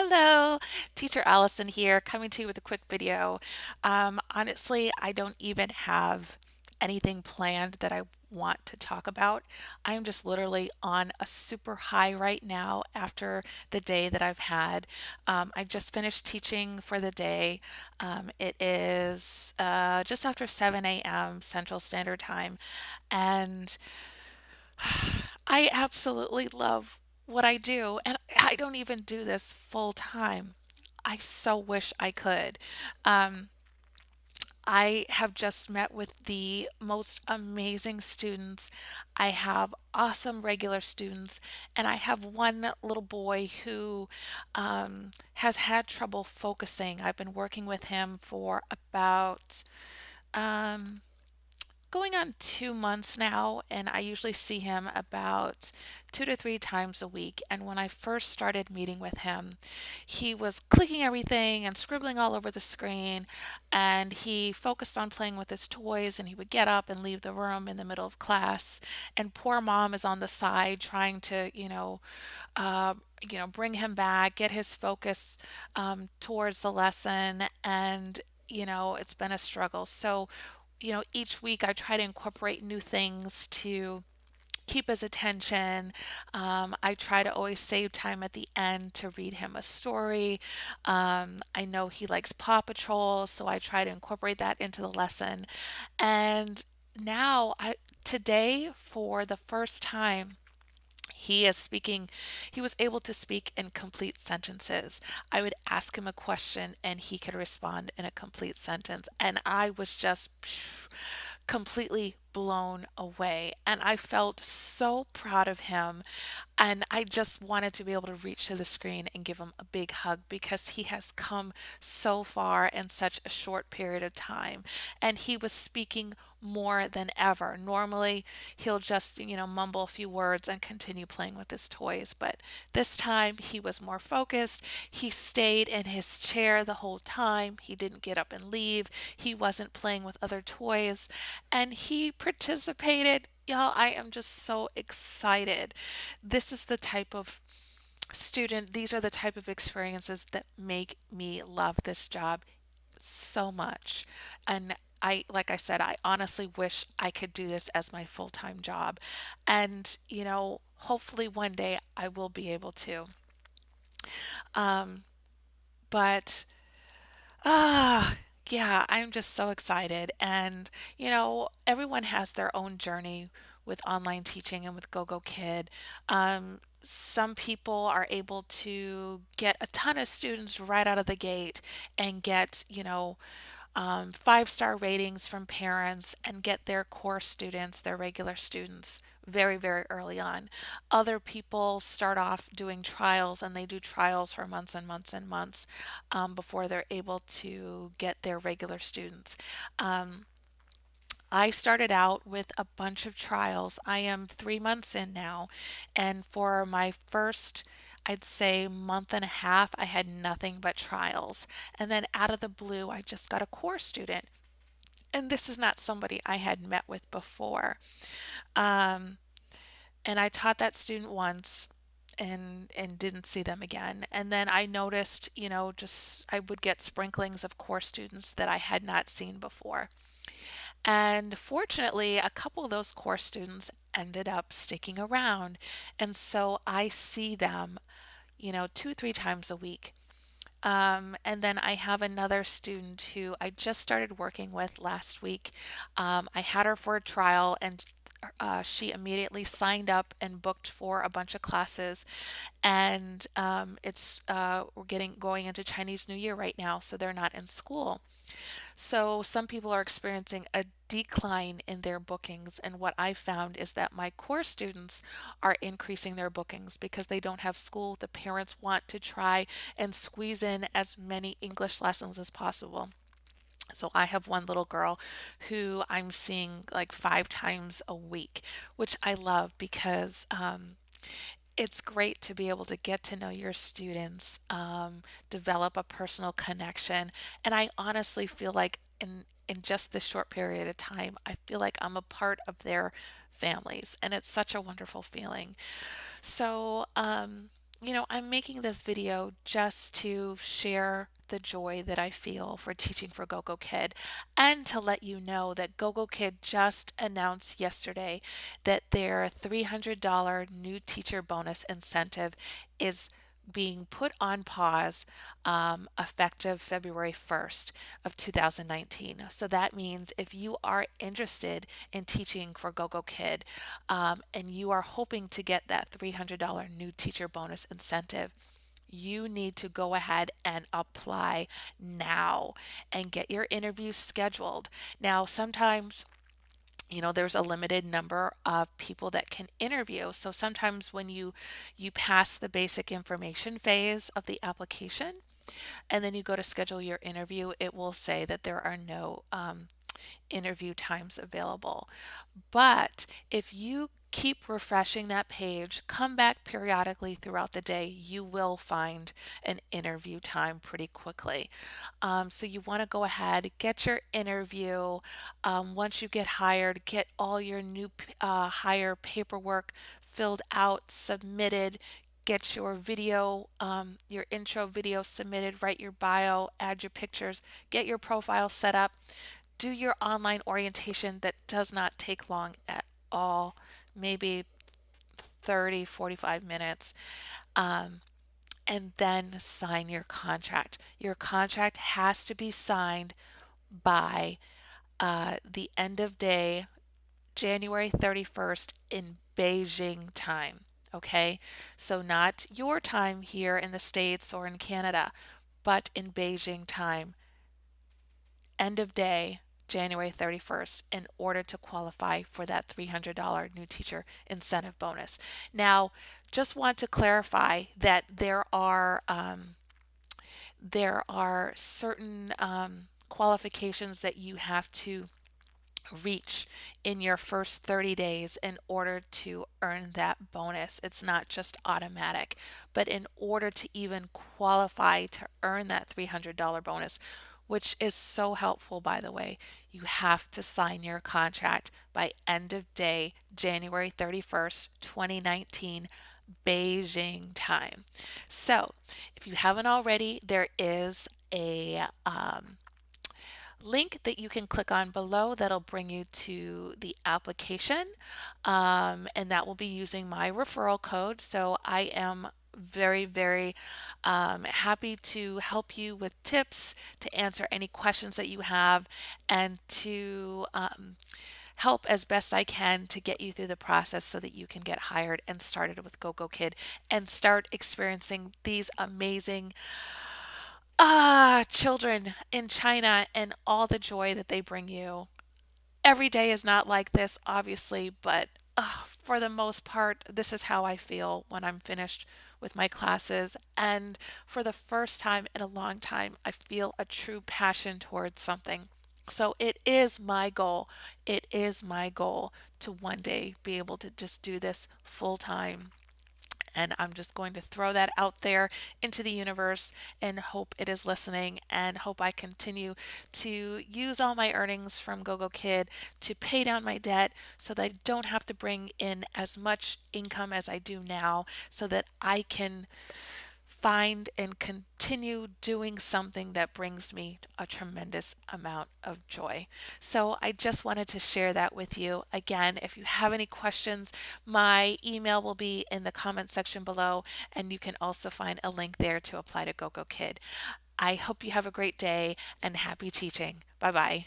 Hello, Teacher Allison here, coming to you with a quick video. Honestly, I don't even have anything planned that I want to talk about. I am just literally on a super high right now after the day that I've had. I just finished teaching for the day. It is just after 7 a.m. Central Standard Time, and I absolutely love what I do, and I don't even do this full time. I so wish I could. Um, I have just met with the most amazing students. I have awesome regular students, and I have one little boy who has had trouble focusing. I've been working with him for about um, going on 2 months now, and I usually see him about 2 to 3 times a week. And when I first started meeting with him, he was clicking everything and scribbling all over the screen, and he focused on playing with his toys, and he would get up and leave the room in the middle of class. And poor mom is on the side trying to, uh, bring him back, get his focus towards the lesson, and it's been a struggle. So each week I try to incorporate new things to keep his attention. I try to always save time at the end to read him a story. I know he likes Paw Patrol, so I try to incorporate that into the lesson. And now, today, for the first time, he was able to speak in complete sentences. I would ask him a question and he could respond in a complete sentence. And I was just completely blown away. And I felt so proud of him. And I just wanted to be able to reach to the screen and give him a big hug because he has come so far in such a short period of time. And he was speaking more than ever. Normally, he'll just, mumble a few words and continue playing with his toys. But this time, he was more focused. He stayed in his chair the whole time. He didn't get up and leave. He wasn't playing with other toys. And he participated. Y'all, I am just so excited. This is the type of these are the type of experiences that make me love this job so much. And like I said, I honestly wish I could do this as my full-time job. And, hopefully one day I will be able to. Um, but Ah, yeah, I'm just so excited. And, everyone has their own journey with online teaching and with Gogokid. Some people are able to get a ton of students right out of the gate and get, 5-star ratings from parents and get their core students, their regular students, very, very early on. Other people start off doing trials and they do trials for months and months and months before they're able to get their regular students. Um, I started out with a bunch of trials. I am 3 months in now, and for my first, I'd say, month and a half, I had nothing but trials. And then out of the blue, I just got a core student. And this is not somebody I had met with before. Um, and I taught that student once and didn't see them again. And then I noticed, just I would get sprinklings of core students that I had not seen before. And fortunately, a couple of those core students ended up sticking around. And so I see them, 2, 3 times a week. And then I have another student who I just started working with last week. I had her for a trial and she immediately signed up and booked for a bunch of classes. And we're getting going into Chinese New Year right now, so they're not in school. So some people are experiencing a decline in their bookings, and what I found is that my core students are increasing their bookings because they don't have school. The parents want to try and squeeze in as many English lessons as possible. So I have one little girl who I'm seeing like 5 times a week, which I love because it's great to be able to get to know your students, develop a personal connection, and I honestly feel like in just this short period of time, I feel like I'm a part of their families, and it's such a wonderful feeling. So, I'm making this video just to share the joy that I feel for teaching for Gogokid and to let you know that Gogokid just announced yesterday that their $300 new teacher bonus incentive is being put on pause effective February 1st of 2019. So that means if you are interested in teaching for Gogokid and you are hoping to get that $300 new teacher bonus incentive, you need to go ahead and apply now and get your interviews scheduled. Now, sometimes there's a limited number of people that can interview. So sometimes when you pass the basic information phase of the application and then you go to schedule your interview, it will say that there are no interview times available. But if you keep refreshing that page, come back periodically throughout the day, you will find an interview time pretty quickly. So you want to go ahead, get your interview. Once you get hired, get all your new hire paperwork filled out, submitted. Get your video, your intro video submitted, write your bio, add your pictures, get your profile set up, do your online orientation that does not take long at all, maybe 30, 45 minutes, and then sign your contract. Your contract has to be signed by the end of day, January 31st in Beijing time. Okay, so not your time here in the States or in Canada, but in Beijing time, end of day, January 31st, in order to qualify for that $300 new teacher incentive bonus. Now, just want to clarify that there are certain qualifications that you have to reach in your first 30 days in order to earn that bonus. It's not just automatic, but in order to even qualify to earn that $300 bonus, which is so helpful, by the way, you have to sign your contract by end of day, January 31st, 2019. Beijing time. So, if you haven't already, there is a link that you can click on below that'll bring you to the application, and that will be using my referral code. So I am very, very happy to help you with tips, to answer any questions that you have, and to help as best I can to get you through the process so that you can get hired and started with Gogokid and start experiencing these amazing children in China and all the joy that they bring you. Every day is not like this, obviously, but for the most part, this is how I feel when I'm finished with my classes. And for the first time in a long time, I feel a true passion towards something. So it is my goal. It is my goal to one day be able to just do this full time. And I'm just going to throw that out there into the universe and hope it is listening and hope I continue to use all my earnings from Gogokid to pay down my debt so that I don't have to bring in as much income as I do now so that I can find and continue doing something that brings me a tremendous amount of joy. So I just wanted to share that with you. Again, if you have any questions, my email will be in the comment section below, and you can also find a link there to apply to Gogokid. I hope you have a great day and happy teaching. Bye bye.